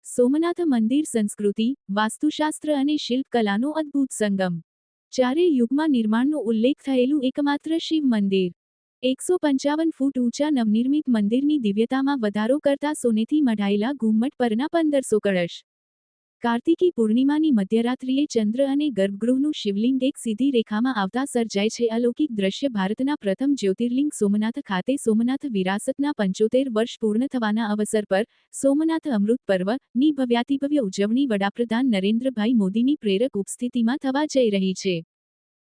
સોમનાથ મંદિર સંસ્કૃતિ, વાસ્તુશાસ્ત્ર અને શિલ્પકલાનો અદ્ભુત સંગમ. ચારેય યુગમાં નિર્માણનો ઉલ્લેખ થયેલું એકમાત્ર શિવ મંદિર. 155 ફૂટ ઊંચા નવનિર્મિત મંદિરની દિવ્યતામાં વધારો કરતા સોનેથી મઢાયેલા ઘુમ્મટ પરના 1500 કળશ. કાર્તિકી પૂર્ણિમાની મધ્યરાત્રિએ ચંદ્ર અને ગર્ભગૃહનું શિવલિંગ એક સીધી રેખામાં આવતા સર્જાય છે અલૌકિક દ્રશ્ય. ભારતના પ્રથમ જ્યોતિર્લિંગ સોમનાથ ખાતે સોમનાથ વિરાસતના 75 વર્ષ પૂર્ણ થવાના અવસર પર સોમનાથ અમૃત પર્વ ની ભવ્યાતિભવ્ય ઉજવણી વડાપ્રધાન નરેન્દ્રભાઈ મોદીની પ્રેરક ઉપસ્થિતિમાં થવા જઈ રહી છે.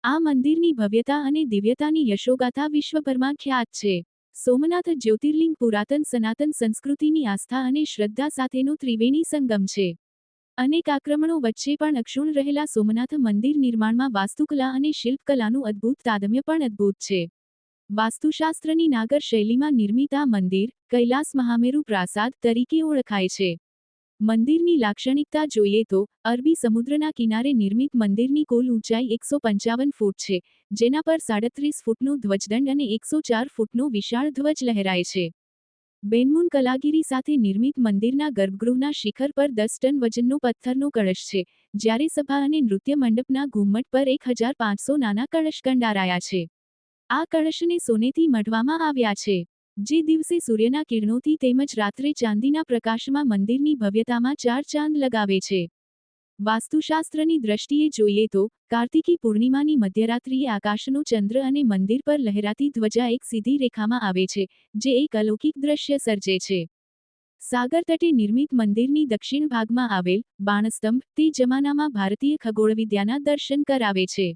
આ મંદિરની ભવ્યતા અને દિવ્યતાની યશોગાથા વિશ્વભરમાં ખ્યાત છે. સોમનાથ જ્યોતિર્લિંગ પુરાતન સનાતન સંસ્કૃતિની આસ્થા અને શ્રદ્ધા સાથેનો ત્રિવેણી સંગમ છે. અનેક આક્રમણો વચ્ચે પણ અક્ષુણ્ણ રહેલા સોમનાથ મંદિર નિર્માણમાં વાસ્તુકલા અને શિલ્પકલાનું અદ્ભુત તાદમ્ય પણ અદ્ભુત છે. વાસ્તુશાસ્ત્રની નાગર શૈલીમાં નિર્મિત આ મંદિર કૈલાસ મહામેરુ પ્રાસાદ તરીકે ઓળખાય છે. મંદિરની લાક્ષણિકતા જોઈએ તો અરબી સમુદ્રના કિનારે નિર્મિત મંદિરની કુલ ઊંચાઈ 155 ફૂટ છે, જેના પર 37 ફૂટનો ધ્વજદંડ અને 104 ફૂટનો વિશાળ ધ્વજ લહેરાય છે. બેનમૂન કલાગીરી સાથે નિર્મિત મંદિરના ગર્ભગૃહના શિખર પર 10 ટન વજનનો પથ્થરનો કળશ છે, જ્યારે સભા અને નૃત્ય મંડપના ઘુમ્મટ પર 1500 નાના કળશ કંડારાયા છે. આ કળશને સોનેથી મઢવામાં આવ્યા છે, જે દિવસે સૂર્યના કિરણોથી તેમજ રાત્રે ચાંદીના પ્રકાશમાં મંદિરની ભવ્યતામાં 4 ચાંદ લગાવે છે. વાસ્તુશાસ્ત્રની દ્રષ્ટિએ જોઈએ તો કાર્તિકી પૂર્ણિમાની મધ્યરાત્રિએ આકાશનો ચંદ્ર અને મંદિર પર લહેરાતી ધ્વજા એક સીધી રેખામાં આવે છે, જે એક અલૌકિક દ્રશ્ય સર્જે છે. સાગર તટે નિર્મિત મંદિરની દક્ષિણ ભાગમાં આવેલ બાણસ્તંભ તે જમાનામાં ભારતીય ખગોળવિદ્યાના દર્શન કરાવે છે.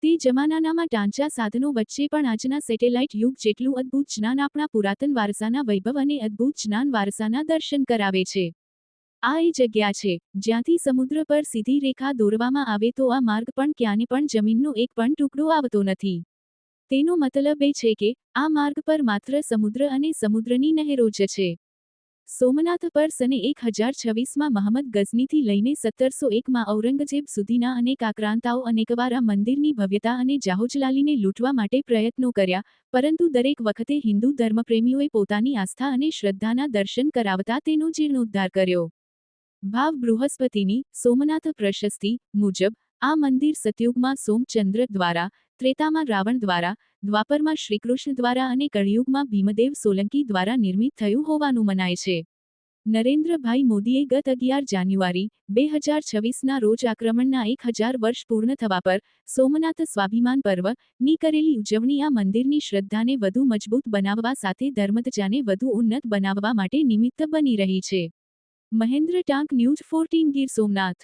તે જમાનાનામાં ટાંચા સાધનો વચ્ચે પણ આજના સેટેલાઇટ યુગ જેટલું અદ્ભુત જ્ઞાન આપણા પુરાતન વારસાના વૈભવ અને અદ્ભુત જ્ઞાન વારસાના દર્શન કરાવે છે. આ એ જગ્યા છે જ્યાંથી સમુદ્ર પર સીધી રેખા દોરવામાં આવે તો આ માર્ગ પણ ક્યાંને પણ જમીનનો એક પણ ટુકડો આવતો નથી. તેનો મતલબ એ છે કે આ માર્ગ પર માત્ર સમુદ્ર અને સમુદ્રની નહેરો જ છે. સોમનાથ પર સને 1026માં મહંમદ ગઝનીથી લઈને 1701માં ઔરંગઝેબ સુધીના અનેક આક્રાંતાઓ અનેકવાર આ મંદિરની ભવ્યતા અને જાહોજલાલીને લૂંટવા માટે પ્રયત્નો કર્યા, પરંતુ દરેક વખતે હિન્દુ ધર્મપ્રેમીઓએ પોતાની આસ્થા અને શ્રદ્ધાના દર્શન કરાવતા તેનો જીર્ણોદ્ધાર કર્યો. ભાવ બૃહસ્પતિની સોમનાથ પ્રશસ્તિ મુજબ આ મંદિર સતયુગમાં સોમચંદ્ર દ્વારા, ત્રેતામાં રાવણ દ્વારા, દ્વાપરમાં શ્રીકૃષ્ણ દ્વારા અને કળિયુગમાં ભીમદેવ સોલંકી દ્વારા નિર્મિત થયું હોવાનું મનાય છે. નરેન્દ્રભાઈ મોદીએ ગત 11 જાન્યુઆરી 2026ના રોજ આક્રમણના 1000 વર્ષ પૂર્ણ થવા પર સોમનાથ સ્વાભિમાન પર્વ ની કરેલી ઉજવણી આ મંદિરની શ્રદ્ધાને વધુ મજબૂત બનાવવા સાથે ધર્મધજાને વધુ ઉન્નત બનાવવા માટે નિમિત્ત બની રહી છે. મહેન્દ્ર ટાંક ન્યૂઝ 14 ગીર સોમનાથ.